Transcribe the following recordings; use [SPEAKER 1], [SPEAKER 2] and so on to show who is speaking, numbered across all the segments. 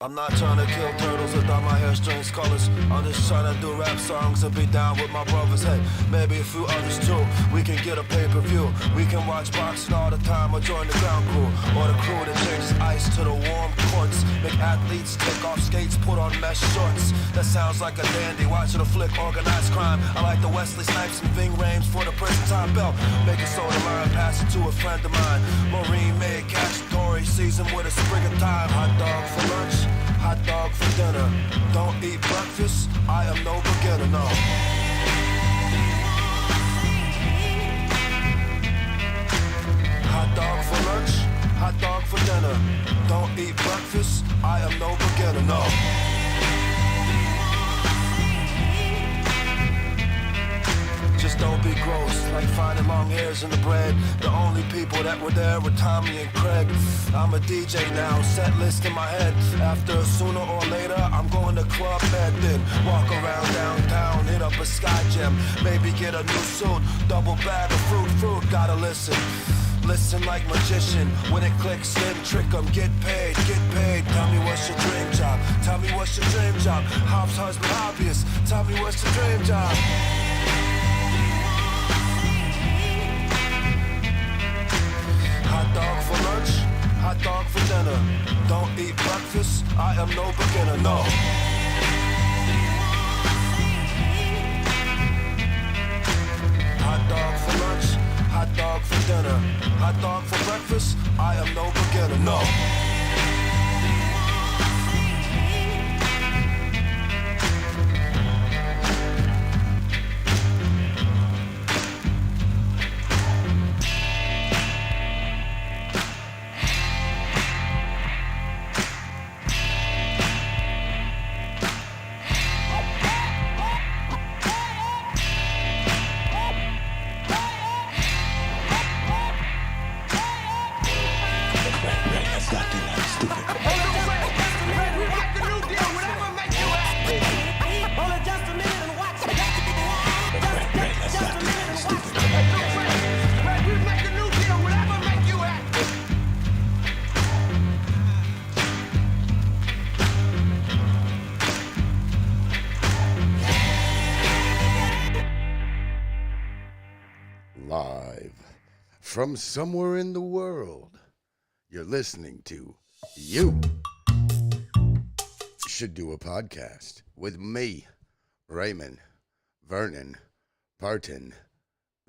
[SPEAKER 1] I'm not trying to kill turtles or dye my hair strange colors. I'm just trying to do rap songs and be down with my brothers. Hey, maybe a few others too. We can get a pay-per-view. We can watch boxing all the time or join the ground crew. Or the crew that changes ice to the warm courts. Make athletes take off skates, put on mesh shorts. That sounds like a dandy watching a flick, organized crime. I like the Wesley Snipes and Ving Rhames for the prison time belt. Make a soda line, pass it to a friend of mine. Marine made cacciatore, season with a sprig of thyme. Hot dog for lunch, hot dog for dinner. Don't eat breakfast, I am no beginner, no. Hot dog for lunch, hot dog for dinner. Don't eat breakfast, I am no beginner, no. Just don't be gross, like finding long hairs in the bread. The only people that were there were Tommy and Craig. I'm a DJ now, set list in my head. After sooner or later, I'm going to Club Med. Then walk around downtown, hit up a Sky Gym. Maybe get a new suit, double bag of fruit, gotta listen. Listen like magician, when it clicks then trick 'em, get paid. Tell me what's your dream job, tell me what's your dream job. Hobbs husband hobbyist, tell me what's your dream job. Hot dog for lunch, hot dog for dinner. Don't eat breakfast, I am no beginner, no. Hot dog for lunch, hot dog for dinner. Hot dog for breakfast, I am no beginner, no.
[SPEAKER 2] Live from somewhere in the world, you're listening to You Should Do a Podcast with me, Raymond Vernon Parton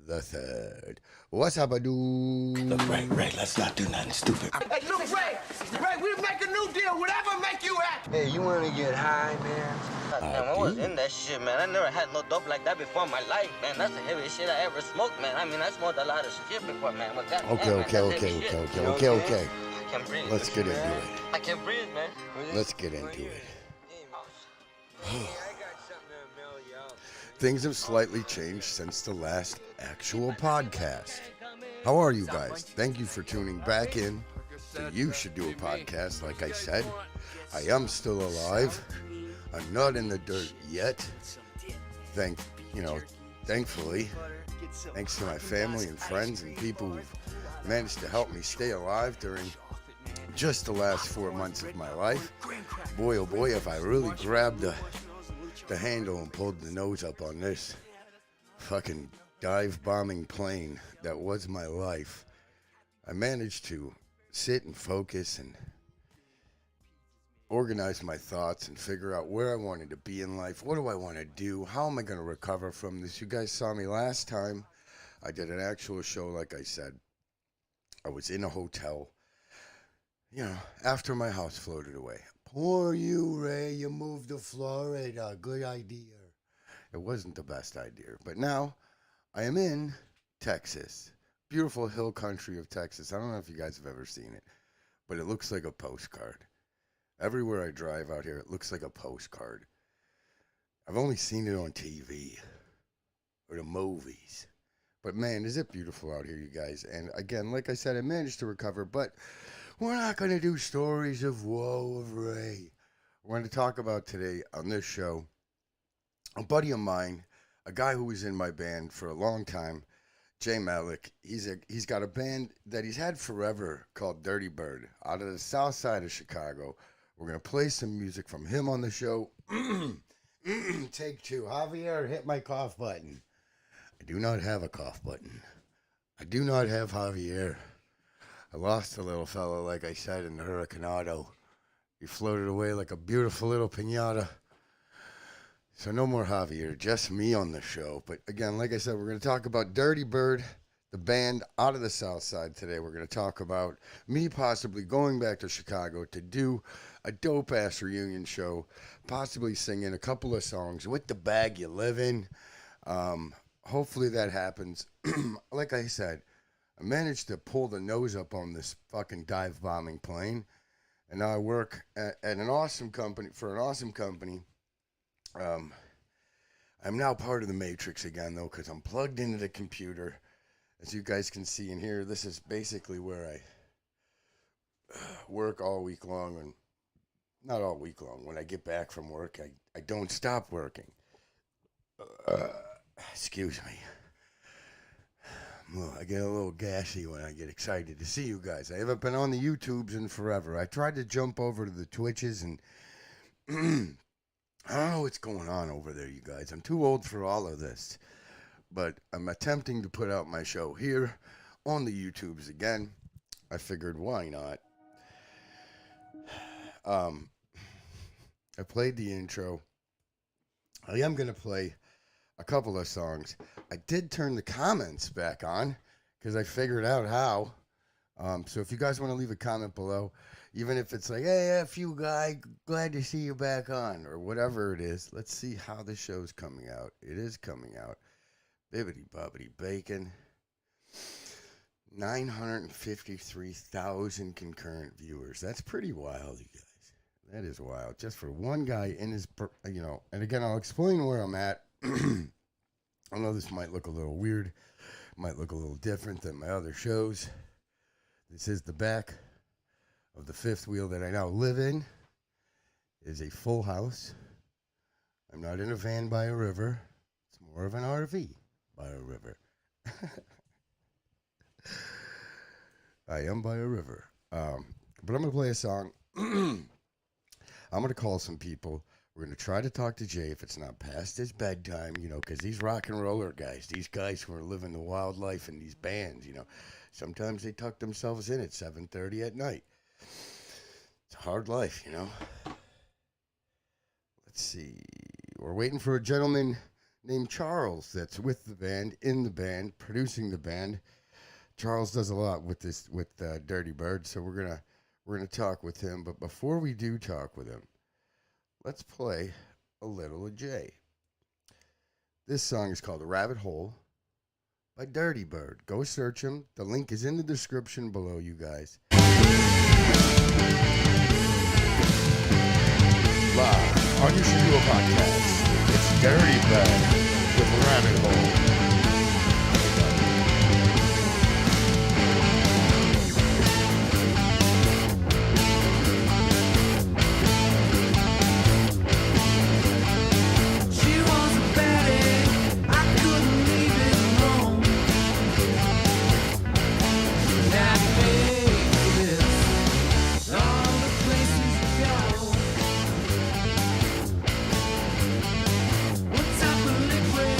[SPEAKER 2] the Third. What's up, Ray,
[SPEAKER 3] let's not do nothing stupid.
[SPEAKER 4] Hey, look, Ray, we'll make a new deal, whatever make you happy.
[SPEAKER 5] Hey, you wanna get high, man?
[SPEAKER 6] Damn, I was in that shit, man. I never had no dope like that before in my life, man. That's the heaviest shit I ever smoked, man. I mean, I smoked a lot of shit before, man. But goddamn,
[SPEAKER 2] Okay.
[SPEAKER 6] I
[SPEAKER 2] Let's get into it.
[SPEAKER 6] I can't breathe, man.
[SPEAKER 2] Let's get into it.
[SPEAKER 5] I got something to mail you out.
[SPEAKER 2] Things have slightly changed since the last actual podcast. How are you guys? Thank you for tuning back in to You Should Do a Podcast. Like I said, I am still alive. I'm not in the dirt yet. Thankfully, thanks to my family and friends and people who've managed to help me stay alive during just the last 4 months of my life. Boy, oh boy, if I really grabbed the handle and pulled the nose up on this fucking dive-bombing plane that was my life, I managed to sit and focus and organize my thoughts and figure out where I wanted to be in life. What do I want to do? How am I going to recover from this? You guys saw me last time. I did an actual show, like I said. I was in a hotel, after my house floated away. Poor you, Ray. You moved to Florida. Good idea. It wasn't the best idea. But now I am in Texas. Beautiful hill country of Texas. I don't know if you guys have ever seen it, but it looks like a postcard. Everywhere I drive out here, it looks like a postcard. I've only seen it on TV or the movies. But man, is it beautiful out here, you guys. And again, like I said, I managed to recover, but we're not going to do stories of woe of Ray. We're going to talk about today on this show a buddy of mine, a guy who was in my band for a long time, Jay Malik. He's got a band that he's had forever called Dyrtybyrd out of the south side of Chicago. We're going to play some music from him on the show. Take 2. Javier, hit my cough button. I do not have a cough button. I do not have Javier. I lost a little fella, like I said, in the hurricanado. He floated away like a beautiful little piñata. So no more Javier, just me on the show. But again, like I said, we're going to talk about Dirty Bird, the band out of the South Side today. We're going to talk about me possibly going back to Chicago to do a dope-ass reunion show, possibly singing a couple of songs with the bag you live in. Hopefully that happens. Like I said, I managed to pull the nose up on this fucking dive bombing plane. And now I work at an awesome company, for an awesome company. I'm now part of the Matrix again, though, because I'm plugged into the computer. As you guys can see in here, this is basically where I work all week long. And not all week long. When I get back from work, I don't stop working. Excuse me. Well, I get a little gassy when I get excited to see you guys. I haven't been on the YouTubes in forever. I tried to jump over to the Twitches, and I don't know what's going on over there, you guys. I'm too old for all of this. But I'm attempting to put out my show here on the YouTubes again. I figured, why not? I played the intro. I am going to play a couple of songs. I did turn the comments back on because I figured out how. So if you guys want to leave a comment below, even if it's like, hey, F you guy, glad to see you back on, or whatever it is, let's see how the show's coming out. It is coming out. Bibbity bobbity bacon. 953,000 concurrent viewers. That's pretty wild, you guys. That is wild. Just for one guy in his, and again, I'll explain where I'm at. I know this might look a little weird, might look a little different than my other shows. This is the back of the fifth wheel that I now live in. It is a full house. I'm not in a van by a river. It's more of an RV by a river. I am by a river. But I'm going to play a song. I'm going to call some people. We're going to try to talk to Jay if it's not past his bedtime, because these rock and roller guys, these guys who are living the wild life in these bands, sometimes they tuck themselves in at 7:30 at night. It's a hard life, Let's see. We're waiting for a gentleman named Charles that's with the band, in the band, producing the band. Charles does a lot with this, with Dirty Bird, so we're gonna talk with him. But before we do talk with him, let's play a little of Jay. This song is called "Rabbit Hole" by Dirty Bird. Go search him. The link is in the description below, you guys. Live on your Shadua podcast, it's Dirty Bird with "Rabbit Hole."
[SPEAKER 7] What type of liquid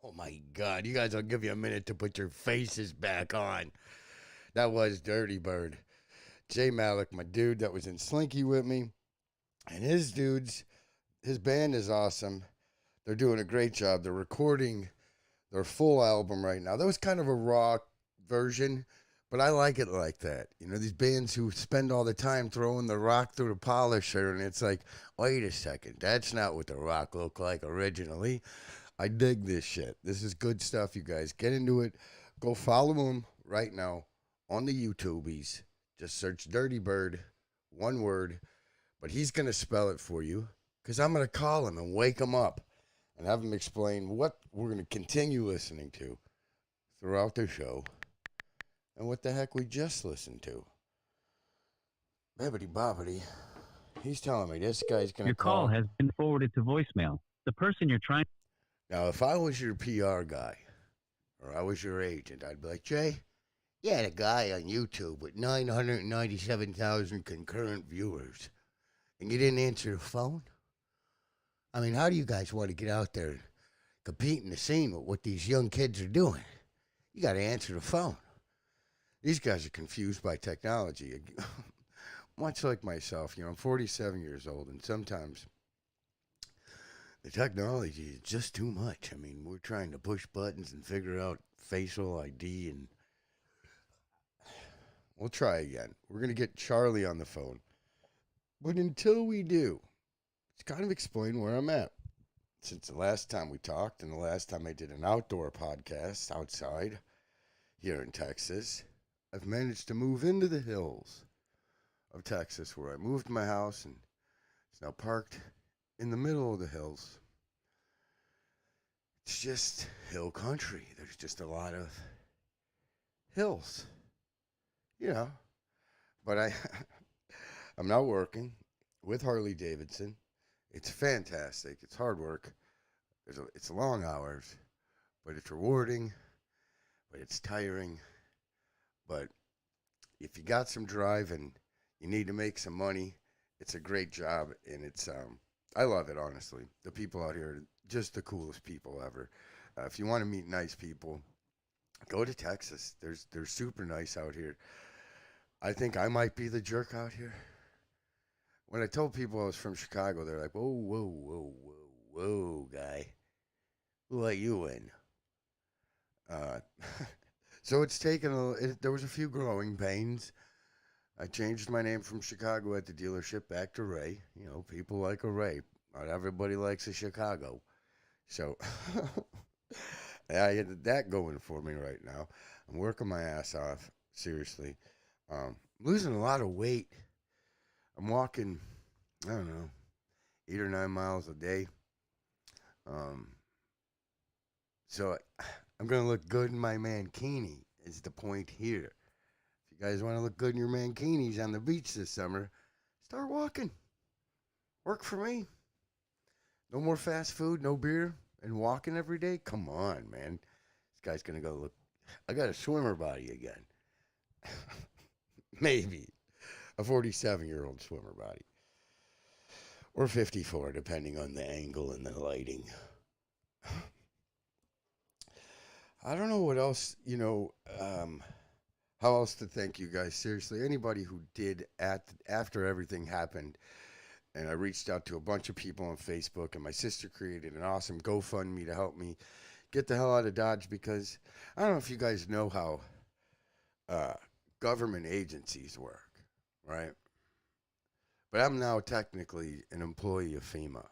[SPEAKER 2] Oh my God, you guys, I'll give you a minute to put your faces back on. That was Dirty Bird. Jay Malik, my dude that was in Slinky with me. And his band is awesome. They're doing a great job. They're recording their full album right now. That was kind of a raw version, but I like it like that. You know, these bands who spend all the time throwing the rock through the polisher, and it's like, wait a second, that's not what the rock looked like originally. I dig this shit. This is good stuff, you guys. Get into it. Go follow him right now on the YouTubies. Just search Dirty Bird, one word, but he's going to spell it for you because I'm going to call him and wake him up and have him explain what we're going to continue listening to throughout the show and what the heck we just listened to. Bibbidi bobbidi. He's telling me this guy's going to call.
[SPEAKER 7] Your call has been forwarded to voicemail. The person you're trying.
[SPEAKER 2] Now, if I was your PR guy, or I was your agent, I'd be like, Jay, you had a guy on YouTube with 997,000 concurrent viewers, and you didn't answer the phone? I mean, how do you guys want to get out there and compete in the scene with what these young kids are doing? You got to answer the phone. These guys are confused by technology. Much like myself, you know, I'm 47 years old, and sometimes the technology is just too much. I mean, we're trying to push buttons and figure out facial ID, and we'll try again. We're going to get Charlie on the phone. But until we do, let's kind of explain where I'm at. Since the last time we talked and the last time I did an outdoor podcast outside here in Texas, I've managed to move into the hills of Texas where I moved my house, and it's now parked in the middle of the hills. It's just hill country. There's just a lot of hills, you know. But I'm not working with Harley Davidson. It's fantastic. It's hard work. It's long hours, but it's rewarding, but it's tiring. But if you got some drive and you need to make some money, it's a great job, and it's I love it, honestly. The people out here are just the coolest people ever. If you want to meet nice people, go to Texas. They're super nice out here. I think I might be the jerk out here. When I told people I was from Chicago, they're like, whoa, guy. Who let you in? So it's taken there was a few growing pains. I changed my name from Chicago at the dealership back to Ray. You know, people like a Ray. Not everybody likes a Chicago. So I had that going for me right now. I'm working my ass off, seriously. Losing a lot of weight. I'm walking, I don't know, 8 or 9 miles a day. So I'm going to look good in my mankini is the point here. If you guys want to look good in your mankinis on the beach this summer, start walking. Work for me. No more fast food, no beer, and walking every day? Come on, man. This guy's going to go look. I got a swimmer body again. Maybe. A 47-year-old swimmer body. Or 54, depending on the angle and the lighting. I don't know what else, you know, how else to thank you guys. Seriously, anybody who did after everything happened, and I reached out to a bunch of people on Facebook, and my sister created an awesome GoFundMe to help me get the hell out of Dodge, because I don't know if you guys know how government agencies work, right? But I'm now technically an employee of FEMA.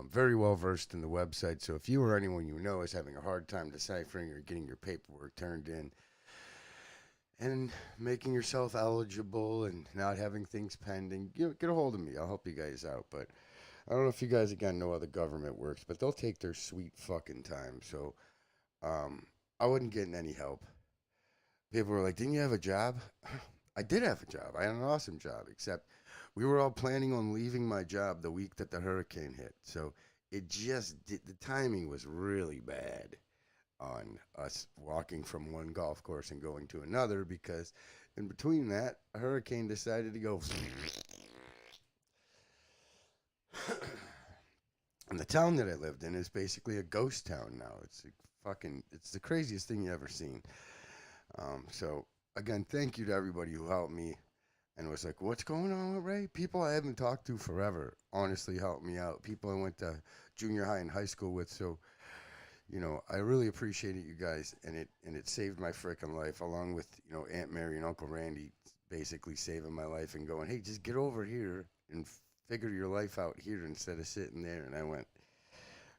[SPEAKER 2] Very well versed in the website, so if you or anyone you know is having a hard time deciphering or getting your paperwork turned in and making yourself eligible and not having things pending, get a hold of me. I'll help you guys out. But I don't know if you guys, again, know how the government works, but they'll take their sweet fucking time. So I wasn't getting any help. People were like, didn't you have a job? I did have a job. I had an awesome job, except we were all planning on leaving my job the week that the hurricane hit. So it just did, the timing was really bad on us walking from one golf course and going to another, because in between that, a hurricane decided to go. And the town that I lived in is basically a ghost town now. It's like it's the craziest thing you ever seen. So again, thank you to everybody who helped me and was like, what's going on with Ray? People I haven't talked to forever honestly helped me out. People I went to junior high and high school with. So, you know, I really appreciate it, you guys. And it saved my frickin' life, along with, you know, Aunt Mary and Uncle Randy basically saving my life and going, hey, just get over here and figure your life out here instead of sitting there. And I went,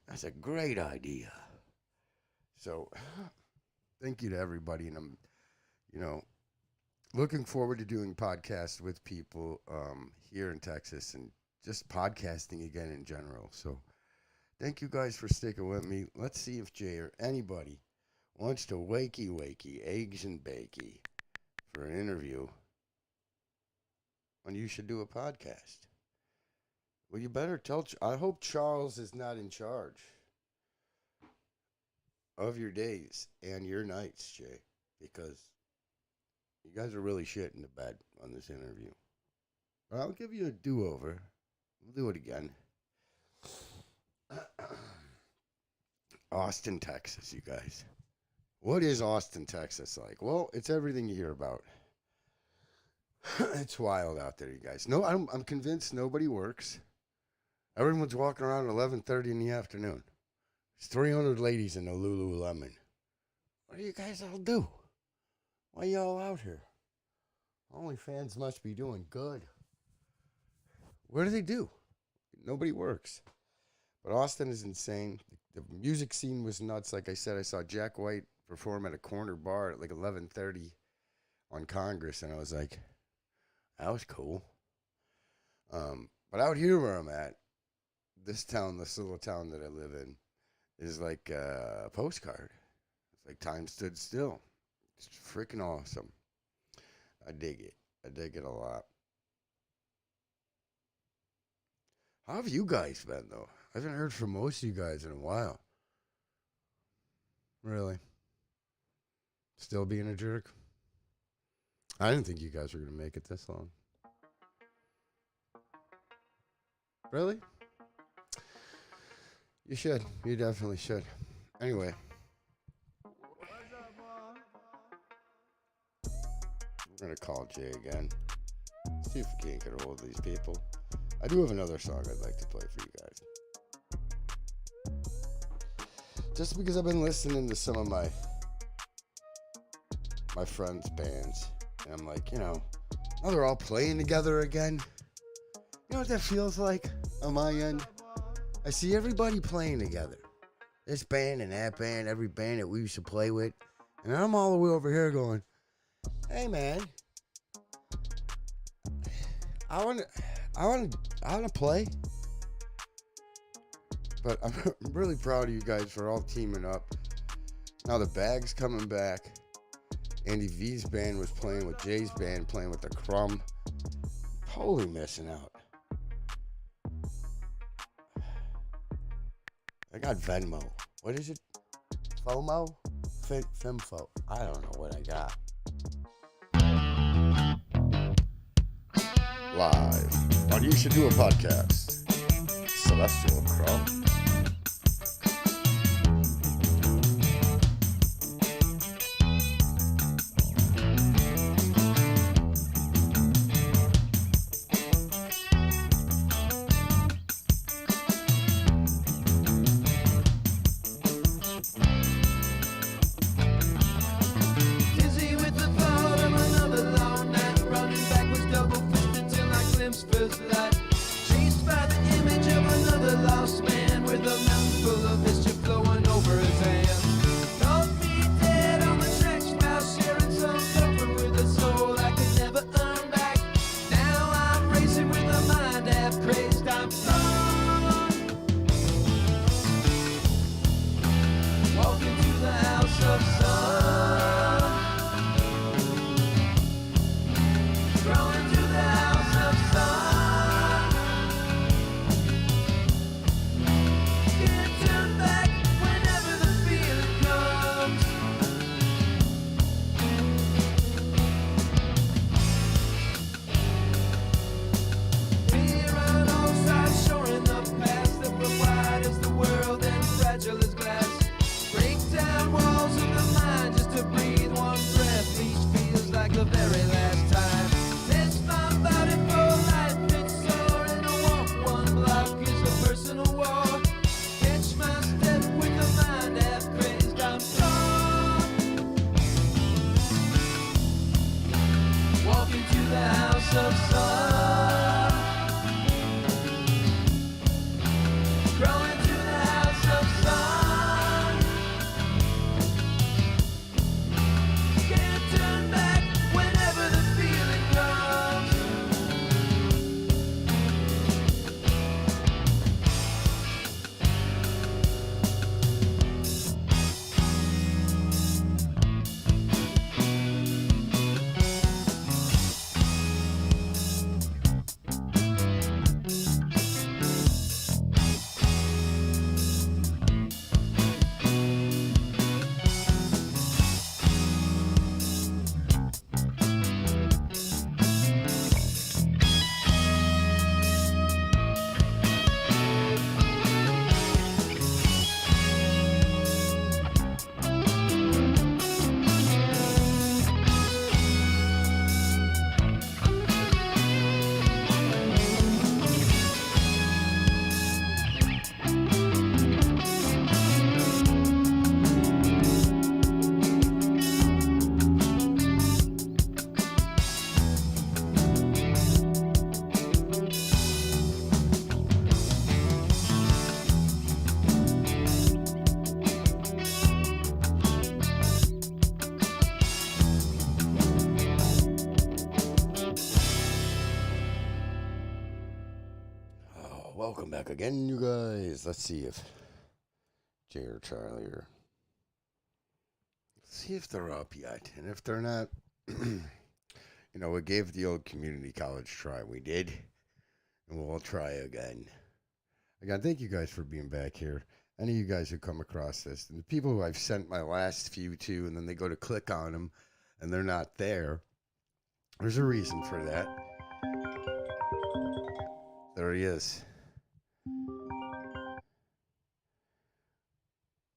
[SPEAKER 2] that's a great idea. So thank you to everybody. And I'm, you know, looking forward to doing podcasts with people here in Texas and just podcasting again in general. So thank you guys for sticking with me. Let's see if Jay or anybody wants to wakey, eggs and bakey for an interview when you should do a podcast. Well, you better tell. I hope Charles is not in charge of your days and your nights, Jay, because you guys are really shitting the bed on this interview. But I'll give you a do-over. We'll do it again. Austin, Texas, you guys. What is Austin, Texas like? Well, it's everything you hear about. It's wild out there, you guys. No, I'm convinced nobody works. Everyone's walking around at 11:30 in the afternoon. There's 300 ladies in a Lululemon. What do you guys all do? Why are y'all out here? OnlyFans must be doing good. What do they do? Nobody works. But Austin is insane. The music scene was nuts. Like I said, I saw Jack White perform at a corner bar at like 11:30 on Congress, and I was like, that was cool. But out here where I'm at, this little town that I live in, is like a postcard. It's like time stood still. It's freaking awesome. I dig it. I dig it a lot. How have you guys been, though? I haven't heard from most of you guys in a while. Really? Still being a jerk? I didn't think you guys were going to make it this long. Really? You should. You definitely should. Anyway. We're going to call Jay again. See if we can't get a hold of these people. I do have another song I'd like to play for you guys. Just because I've been listening to some of my friends' bands. And I'm like, you know, now they're all playing together again. You know what that feels like on my end? I see everybody playing together. This band and that band, every band that we used to play with. And I'm all the way over here going, hey man, I want to play. But I'm really proud of you guys for all teaming up. Now the Bag's coming back. Andy V's band was playing with Jay's band, playing with the Crumb. Totally missing out. I got Venmo. What is it? FOMO? Femfo. I don't know what I got. Live on You Should Do a Podcast. Celestial Crumb.
[SPEAKER 8] Chased by the image of another lost man.
[SPEAKER 2] back again, you guys. Let's see if Jay or Charlie are. Let's see if they're up yet. And if they're not, we gave the old community college try. We did. And we'll try again. Again, thank you guys for being back here. Any of you guys who come across this, and the people who I've sent my last few to, and then they go to click on them, and they're not there. There's a reason for that. There he is.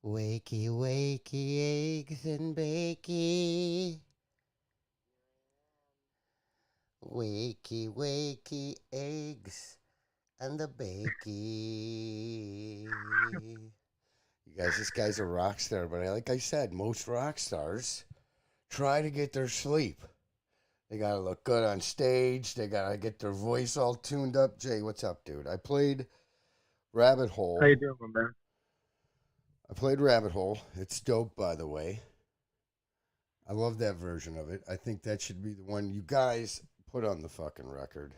[SPEAKER 2] Wakey, wakey, eggs and bakey. Wakey, wakey, eggs and the bakey. You guys, this guy's a rock star, but like I said, most rock stars try to get their sleep. They got to look good on stage. They got to get their voice all tuned up. Jay, what's up, dude? I played Rabbit Hole.
[SPEAKER 8] How you doing, man?
[SPEAKER 2] I played Rabbit Hole. It's dope, by the way. I love that version of it. I think that should be the one you guys put on the fucking record.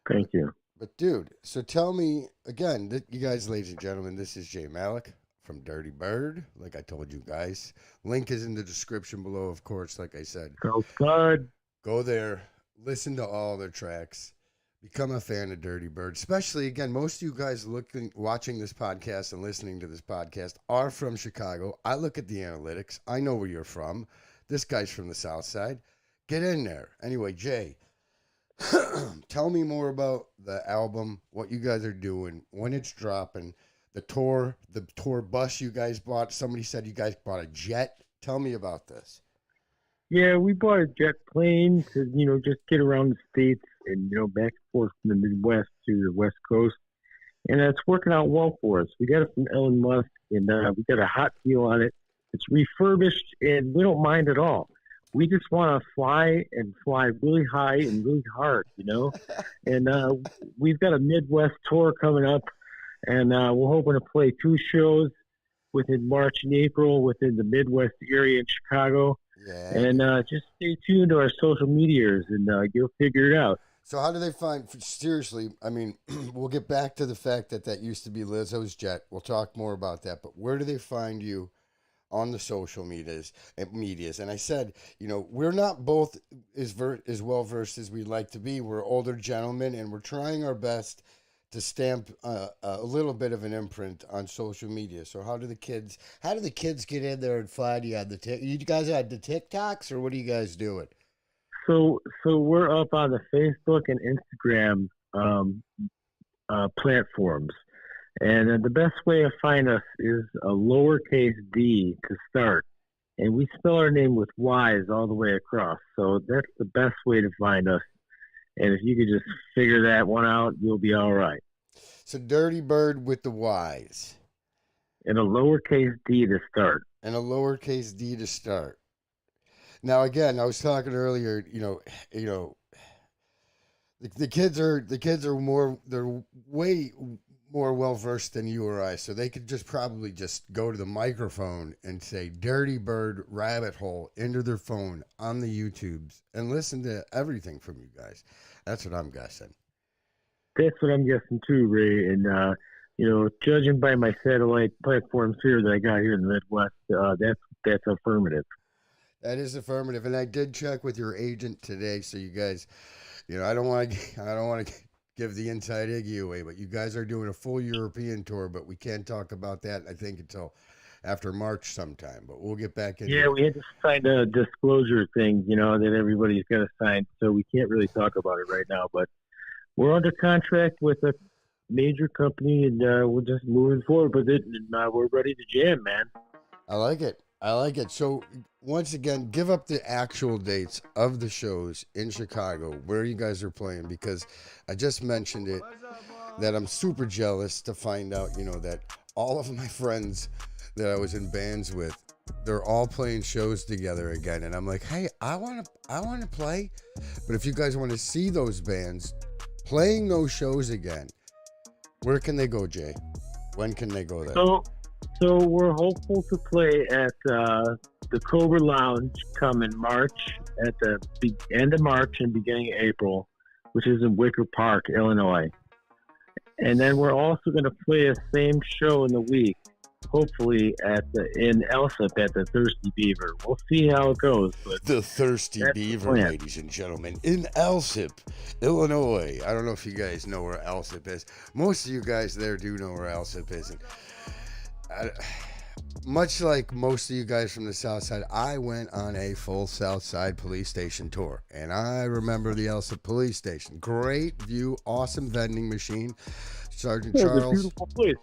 [SPEAKER 8] Thank you.
[SPEAKER 2] But, dude, so tell me, again, you guys, ladies and gentlemen, this is Jay Malik from dyrtybyrd, like I told you guys. Link is in the description below, of course, like I said.
[SPEAKER 8] So good.
[SPEAKER 2] Go there, listen to all their tracks, become a fan of dyrtybyrd. Especially, again, most of you guys watching this podcast and listening to this podcast are from Chicago. I look at the analytics. I know where you're from. This guy's from the South Side. Get in there. Anyway, Jay, tell me more about the album, what you guys are doing, when it's dropping, the tour bus you guys bought. Somebody said you guys bought a jet. Tell me about this.
[SPEAKER 8] Yeah, we bought a jet plane to, just get around the States and, back and forth from the Midwest to the West Coast. And it's working out well for us. We got it from Elon Musk, and we got a hot deal on it. It's refurbished, and we don't mind at all. We just want to fly really high and really hard, And we've got a Midwest tour coming up, and we're hoping to play 2 shows within March and April within the Midwest area in Chicago.
[SPEAKER 2] Yeah.
[SPEAKER 8] And just stay tuned to our social medias, and you'll figure it out.
[SPEAKER 2] So how do they find, seriously, I mean, we'll get back to the fact that used to be Lizzo's jet. We'll talk more about that. But where do they find you on the social medias? And I said, we're not both as well-versed as we'd like to be. We're older gentlemen, and we're trying our best to stamp a little bit of an imprint on social media. So how do the kids get in there and find you on you guys on the TikToks, or what are you guys doing?
[SPEAKER 8] So we're up on the Facebook and Instagram platforms. And the best way to find us is a lowercase d to start. And we spell our name with Y's all the way across. So that's the best way to find us. And if you could just figure that one out, you'll be all right.
[SPEAKER 2] So dyrtybyrd with the Y's.
[SPEAKER 8] And a lowercase d to start.
[SPEAKER 2] Now, again, I was talking earlier, the kids are they're way more well-versed than you or I, so they could probably go to the microphone and say dyrtybyrd Rabbit Hole into their phone on the YouTubes and listen to everything from you guys. That's what I'm guessing.
[SPEAKER 8] That's what I'm guessing too, Ray. And, judging by my satellite platforms here that I got here in the Midwest, that's affirmative.
[SPEAKER 2] That is affirmative. And I did check with your agent today, so you guys, I don't want to give the inside Iggy away, but you guys are doing a full European tour, but we can't talk about that, I think, until after March sometime, but we'll get back into it.
[SPEAKER 8] We had to sign a disclosure thing, that everybody's got to sign, so we can't really talk about it right now, but we're under contract with a major company, and we're just moving forward with it, and we're ready to jam, man.
[SPEAKER 2] I like it. So, once again, give up the actual dates of the shows in Chicago where you guys are playing, because I just mentioned it, that I'm super jealous to find out, that all of my friends that I was in bands with, they're all playing shows together again. And I'm like, hey, I want to play. But if you guys want to see those bands playing those shows again, where can they go, Jay? When can they go there?
[SPEAKER 8] So we're hopeful to play at the Cobra Lounge come in March, at the end of March and beginning of April, which is in Wicker Park, Illinois. And then we're also going to play the same show in the week, hopefully in Elsip at the Thirsty Beaver. We'll see how it goes. But
[SPEAKER 2] the Thirsty Beaver, ladies and gentlemen, in Elsip, Illinois. I don't know if you guys know where Elsip is. Most of you guys there do know where Elsip is. And much like most of you guys from the South Side, I went on a full South Side police station tour. And I remember the Elsip police station. Great view, awesome vending machine. Sergeant Charles.
[SPEAKER 8] It's a beautiful place.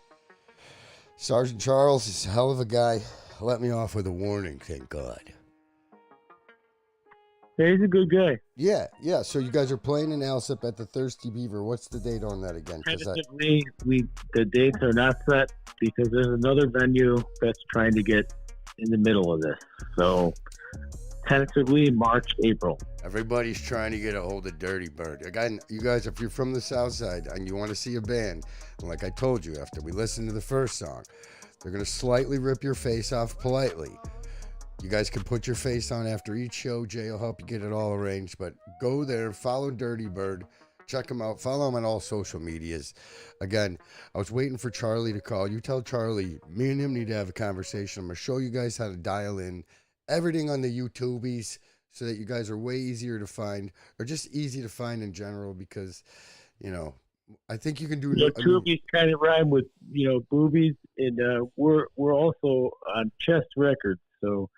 [SPEAKER 2] Sergeant Charles is a hell of a guy. Let me off with a warning, thank God.
[SPEAKER 8] Yeah, he's a good guy.
[SPEAKER 2] Yeah. So you guys are playing in Elsip at the Thirsty Beaver. What's the date on that again?
[SPEAKER 8] Tentatively, the dates are not set because there's another venue that's trying to get in the middle of this. So tentatively March, April.
[SPEAKER 2] Everybody's trying to get a hold of Dyrtybyrd. Again, you guys, if you're from the South Side and you want to see a band, and like I told you after we listened to the first song, they're going to slightly rip your face off politely. You guys can put your face on after each show. Jay will help you get it all arranged. But go there, follow Dyrtybyrd, check them out, follow them on all social medias. Again, I was waiting for Charlie to call. You tell Charlie, me and him need to have a conversation. I'm going to show you guys how to dial in everything on the YouTubies so that you guys are way easier to find, or just easy to find in general, because, you know, I think you can do...
[SPEAKER 8] YouTubies kind of rhyme with, boobies, and we're also on Chest Records, so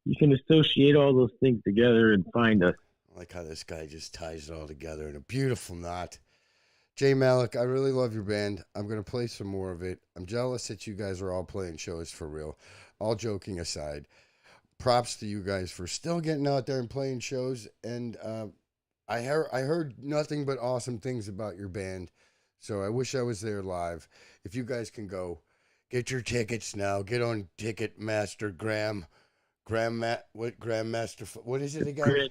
[SPEAKER 8] you can associate all those things together and find us.
[SPEAKER 2] I like how this guy just ties it all together in a beautiful knot. Jay Malik, I really love your band. I'm going to play some more of it. I'm jealous that you guys are all playing shows for real. All joking aside, props to you guys for still getting out there and playing shows. And I heard nothing but awesome things about your band. So I wish I was there live. If you guys can go, get your tickets now. Get on Ticketmaster, Grandmaster, what is it again?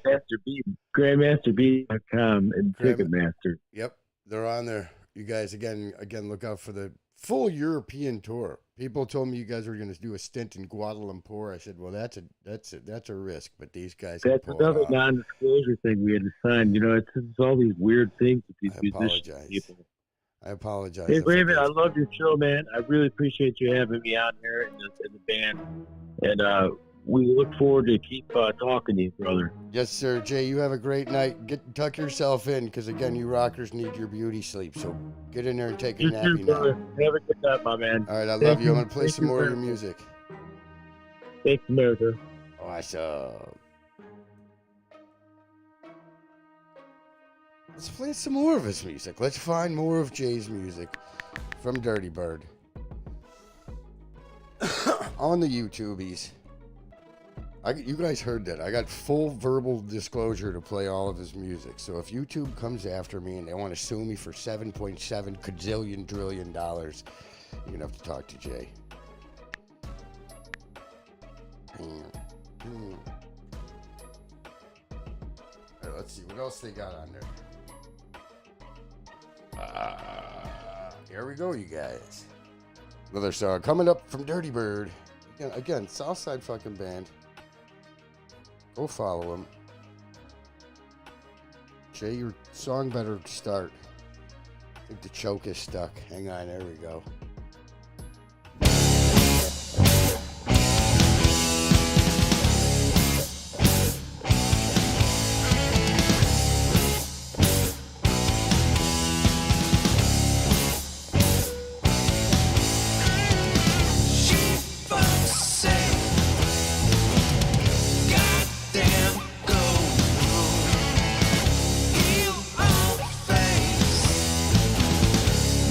[SPEAKER 8] GrandmasterB.com and Ticketmaster.
[SPEAKER 2] Yep, they're on there. You guys, again, look out for the full European tour. People told me you guys were going to do a stint in Kuala Lumpur. I said, well, that's a risk, but these guys.
[SPEAKER 8] That's another non-disclosure thing we had to sign. It's all these weird things with these musicians. People.
[SPEAKER 2] I apologize.
[SPEAKER 8] Hey, Raven, I love your show, man. I really appreciate you having me on here in the band, and we look forward to keep talking to you, brother.
[SPEAKER 2] Yes, sir. Jay, you have a great night. Tuck yourself in, because, again, you rockers need your beauty sleep. So get in there and take a nappy now.
[SPEAKER 8] Have a good night, my man.
[SPEAKER 2] All right, I love you. I'm going to play some more of your music.
[SPEAKER 8] Thanks, America.
[SPEAKER 2] Awesome. Let's play some more of his music. Let's find more of Jay's music from Dyrtybyrd on the YouTubies. You guys heard that. I got full verbal disclosure to play all of his music. So if YouTube comes after me and they want to sue me for $7.7 quadrillion trillion, you're going to have to talk to Jay. All right, let's see. What else they got on there? Here we go, you guys. Another song coming up from Dyrtybyrd. Again, Southside fucking band. Go follow him. Jay, your song better start. I think the choke is stuck. Hang on, there we go.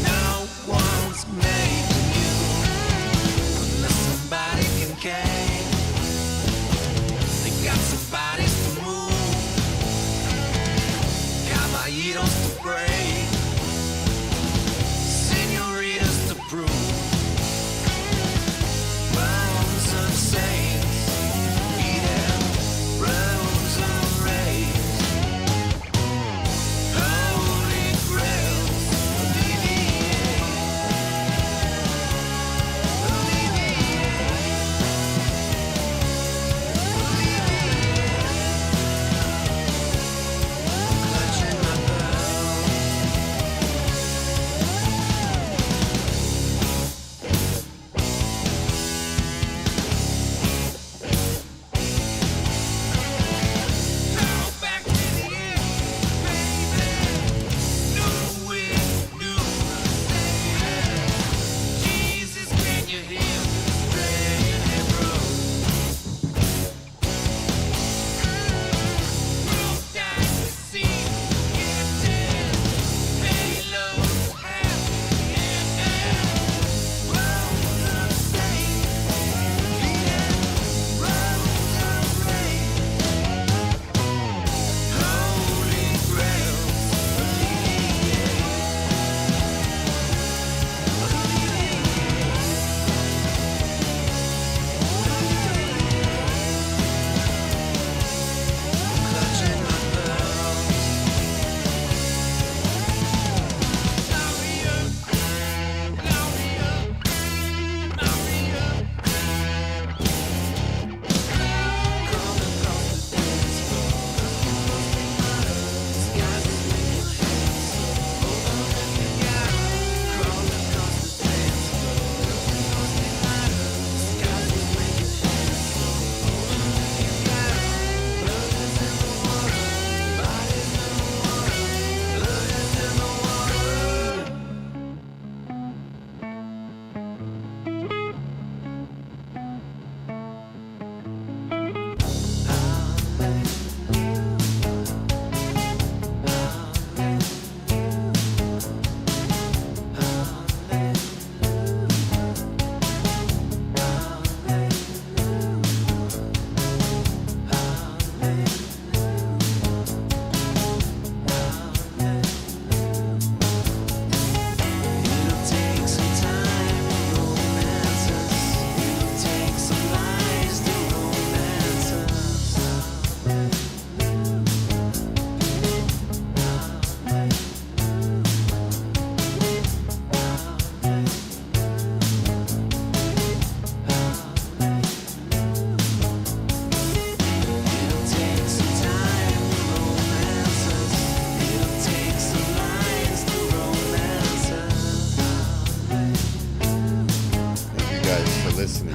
[SPEAKER 1] Now one's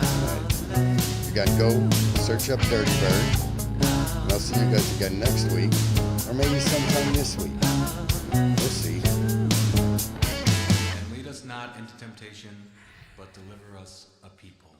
[SPEAKER 2] tonight. You got to go search up Dirty Bird. And I'll see you guys again next week. Or maybe sometime this week. We'll see.
[SPEAKER 9] And lead us not into temptation, but deliver us a people.